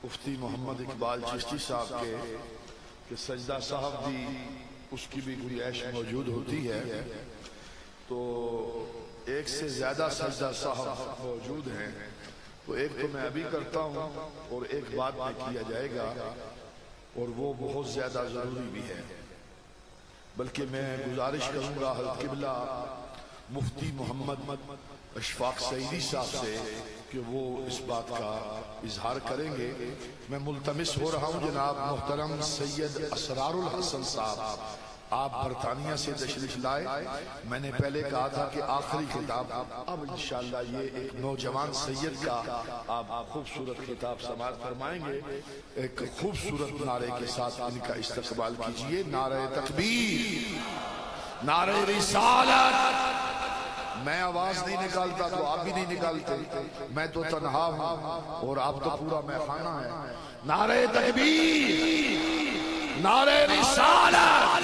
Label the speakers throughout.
Speaker 1: मुफ्ती मोहम्मद इकबाल चिश्ती साहब के सजदा साहब भी उसकी भी कोई ऐश मौजूद होती है, तो एक से ज्यादा सजदा साहब मौजूद हैं। तो एक तो मैं अभी करता हूँ और एक बाद में किया जाएगा, और वो बहुत ज्यादा जरूरी भी है। बल्कि मैं गुजारिश करूंगा हज़रत क़िबला मुफ्ती मोहम्मद अशफाक सईदी साहब से कि वो इस बात का इजहार करेंगे। मैं मुल्तमिस हो रहा हूँ जनाब मोहतरम सैयद इसरार-उल-हसन साहब, आप बरतानिया से तशरीफ लाए। मैंने पहले कहा था कि आखिरी खिताब, अब इंशाअल्लाह ये एक नौजवान सैयद का आप खूबसूरत खिताब समाअत फरमाएंगे। एक खूबसूरत नारे के साथ इनका इस्तकबाल कीजिए। नारे तकबीर, नारे रिसालत। मैं आवाज नहीं निकालता तो आप भी नहीं निकालते, मैं तो तन्हा हूं और आप तो पूरा मैखाना है। नारे तकबीर, नारे रिसालत,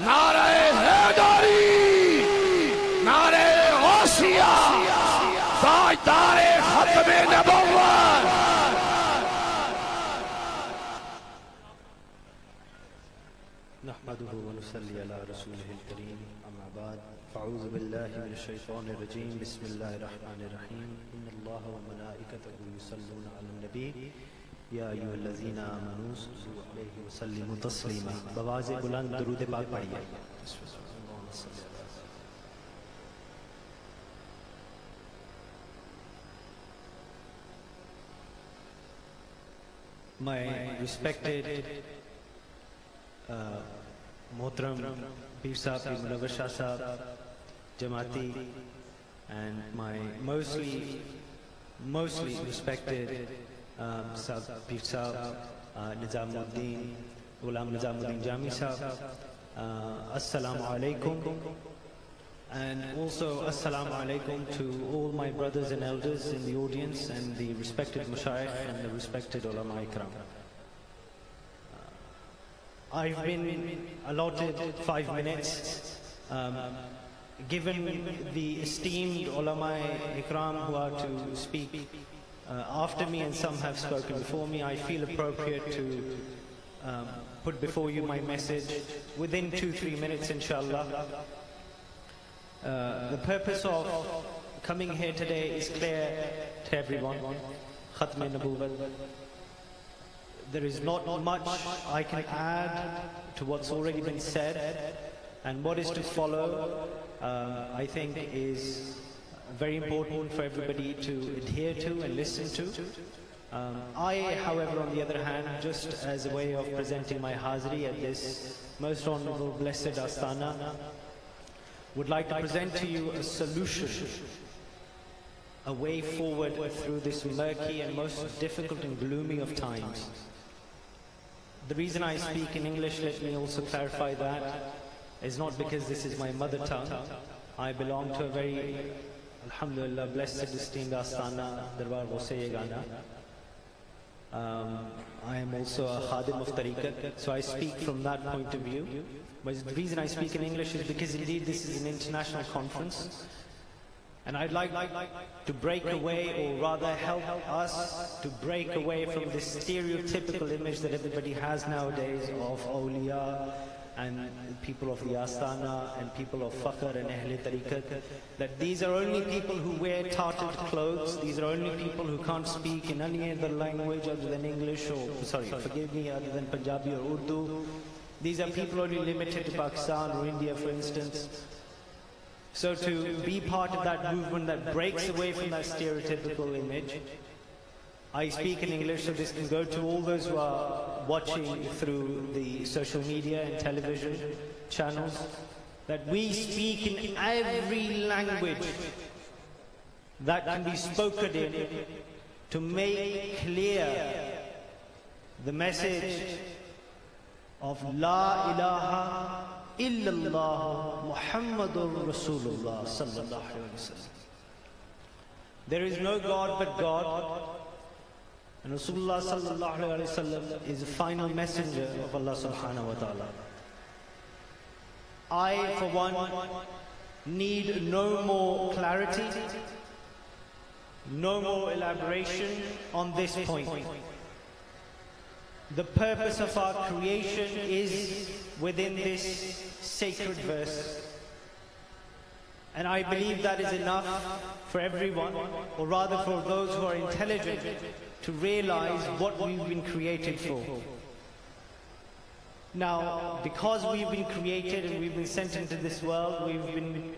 Speaker 1: नारे हैदरी, नारे गौसिया, ताजदारे खत्म-ए-नबुव्वत।
Speaker 2: नहमदुहु व नुसल्ली अला रसूलिहिल करीम, अम्मा बाद, फ़अऊज़ु बिल्लाहि मिनश शैतानिर रजीम, बिस्मिल्लाहिर रहमानिर रहीम। इन्नल्लाह व मलाइकतहु युसल्लूना अलन नबी या अय्युहल्लज़ीना आमनू सल्लु अलैहि व सल्लिमू तस्लीमा। बवाज़े बुलंद दुरूद पाक पढ़िए। My respected Mohtaram Pir Sahib, Munawwar Shah Sahib, Jamaati, and my mostly respected Pir Sahib, Nizamuddin, Ghulam Nizamuddin Jami Sahib, Assalamu alaikum. And also Assalamu alaikum to all my brothers and elders in the audience and the respected Mashayikh and the respected Ulama Ikram. I've been allotted 5 minutes. Given the esteemed Ulama Ikram who are to speak after me, and some have spoken before me, I feel appropriate to put before you my message within 2-3 minutes, inshallah. The purpose of coming here today is clear to everyone. Khatum-e-Nabuwat. There is not much I can add to what's already been said, and what is to follow I think is very important for everybody to adhere to and listen to. I, however, on the other hand, just as a way of presenting my hazri at this most honorable blessed Astana, would like to present to you a solution, a way forward through this murky and most difficult and gloomy of times. The reason I speak in English, let me also clarify that, is not because this is my mother tongue. I belong to a very, alhamdulillah, blessed, esteemed Astana, Darbar Ghaus-e-Yagana. I am also a Khadim of Tariqat, so I speak from that point of view. But the reason I speak in English is because indeed this is an international conference, and I'd like to break away, or rather help us to break away from this stereotypical image that everybody has nowadays of awliya and people of the Astana and people of Fakhr and Ahle Tariqat, that these are only people who wear tarted clothes, these are only people who can't speak in any other language other than English, or sorry, forgive me, other than Punjabi or Urdu. These are people only limited to Pakistan or India, for instance. So to be part of that movement that breaks away from that stereotypical image, I speak in English so this can go to all those who are watching through the social media and television channels, that we speak in every language that can be spoken in to make clear the message of La ilaha illallah Muhammadur Rasulullah sallallahu alaihi wasallam. There is no God but God, and Rasulullah sallallahu alaihi wasallam is the final messenger of Allah subhanahu wa ta'ala. I, for one, need no more clarity, no more elaboration on this point. the purpose of our creation is within this sacred verse. And I believe that is enough for everyone, or rather for those who are intelligent, to realize what we've been created for. Now, because we've been created and we've been sent into this world, we've been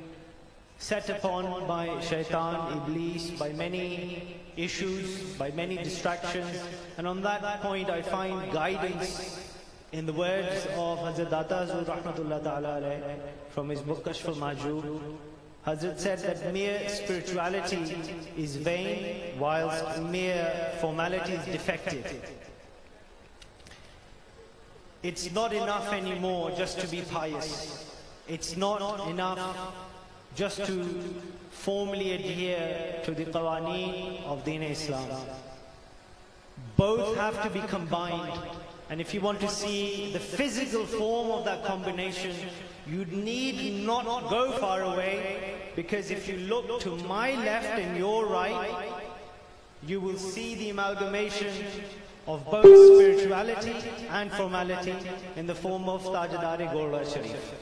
Speaker 2: set upon by shaitan, iblis, by many issues, by many distractions. And on that point, I find guidance in the words of Hazrat Data Hazur Rahmatullah Ta'ala alayh from his book Kashf al-Majoob. Hazrat said that mere spirituality is vain, whilst mere formality is defective. It's not enough anymore just to be pious. It's not enough just to formally adhere to the qawaneen of Deen Islam. Both have to be combined. And if you want to see the physical form of that combination, you need not go far away, because if you look to my left and your right, you will see the amalgamation of both spirituality and formality in the form of Tajdar-e Golra Sharif.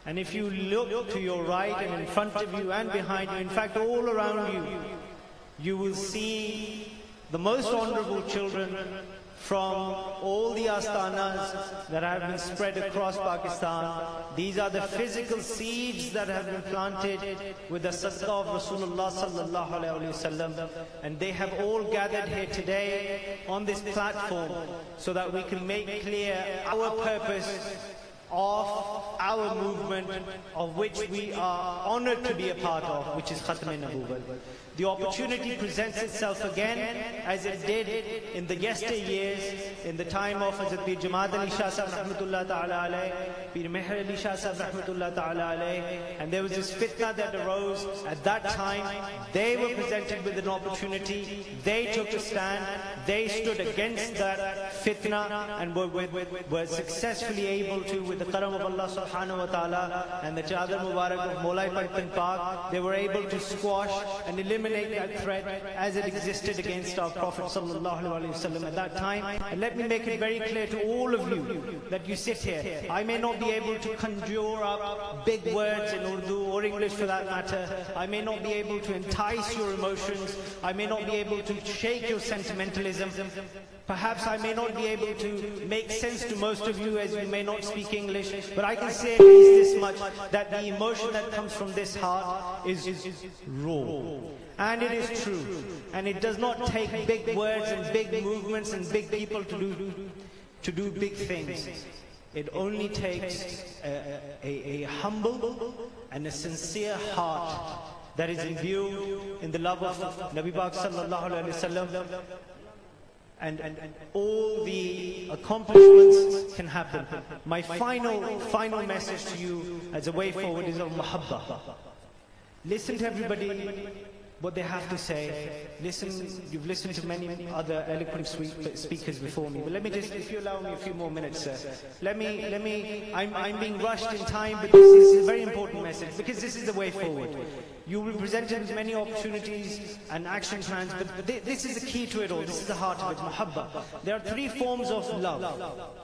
Speaker 2: And if you look to your right and in front of you and behind you, in fact all around you, you will see the most honorable children from all the astanas that have been spread across Pakistan. These are the physical seeds that have been planted with the sadaqah of Rasulullah sallallahu alaihi wasallam, and they have all gathered here today on this platform so that we can make clear our purpose of our movement, of which we are honored to be a part of, which is Khatum-e-Nabuwat. The opportunity presents itself again, as it did in the yesteryears, in the time of Hazrat Pir Jamaat Ali Shah Sahib Rahmatullah Ta'ala alayh, Pir Meher Ali Shah Sahib Rahmatullah Ta'ala alayh, and there was this fitna that arose at that time. They were presented with an opportunity, they took a stand, they stood against that fitna, and were successfully able to, with the karam of Allah subhanahu wa ta'ala and the Chadar Mubarak of Maulai Pantan Pak, they were able to squash and eliminate that threat as it existed against our Prophet sallallahu alaihi wasallam at that time. And let me make it very clear to all of you that you sit here. I may not be able to conjure up big words in Urdu or English for that matter. I may not be able to entice your emotions. I may not be able to shake your sentimentalism. Perhaps I may not be able to make sense to most of you, as you may not speak English, but I can say at least this much, that the emotion that comes from this heart is raw. And it is true. And it does not take big words and big movements and big people to do big things. It only takes a humble and a sincere heart that is imbued in the love of Nabi Pak sallallahu alaihi wasallam. And all the accomplishments can happen. My final message to you as a way forward is of mahabba. Listen to everybody, what they have to say. Listen, you've listened to many other eloquent speakers before me, but let me just, if you allow me a few more minutes, sir. I'm being rushed in time, but this is a very important message, because this is the way forward. You will be presented with many opportunities and action plans, but this is the key to it all. This is the heart of it, mahabba. There are three forms of love.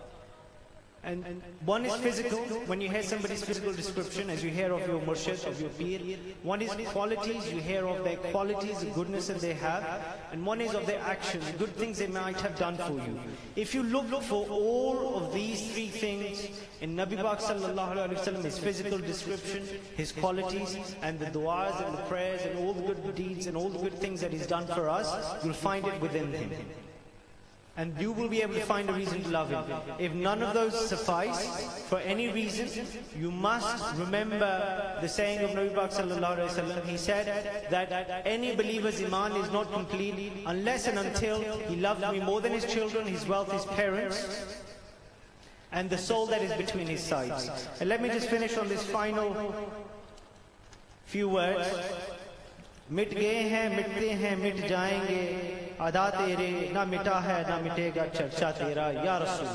Speaker 2: And one is physical, when you hear somebody's physical description, as you hear of your murshid, of your peer. One is qualities, you hear of their qualities, the goodness that they have. And one is of their actions, good things they might have done for you. If you look for all of these three things in Nabi Pak sallallahu alaihi wasallam, his physical description, his qualities, and the du'as and the prayers and all the good deeds and all the good things that he's done for us, you'll find it within him. And you will be able to find a reason to love him. If none of those suffice, for any reason, you must remember the saying of Nabi Pak sallallahu alaihi wasallam. He said that any believer's iman is not complete unless and until he loves me more than his children, his wealth, his parents, and the soul that is between his sides. And let me just finish on this final few words. मिट गए हैं, मिटते हैं, मिट जाएंगे, अदा तेरे ना मिटा है ना मिटेगा चर्चा तेरा या रसूल।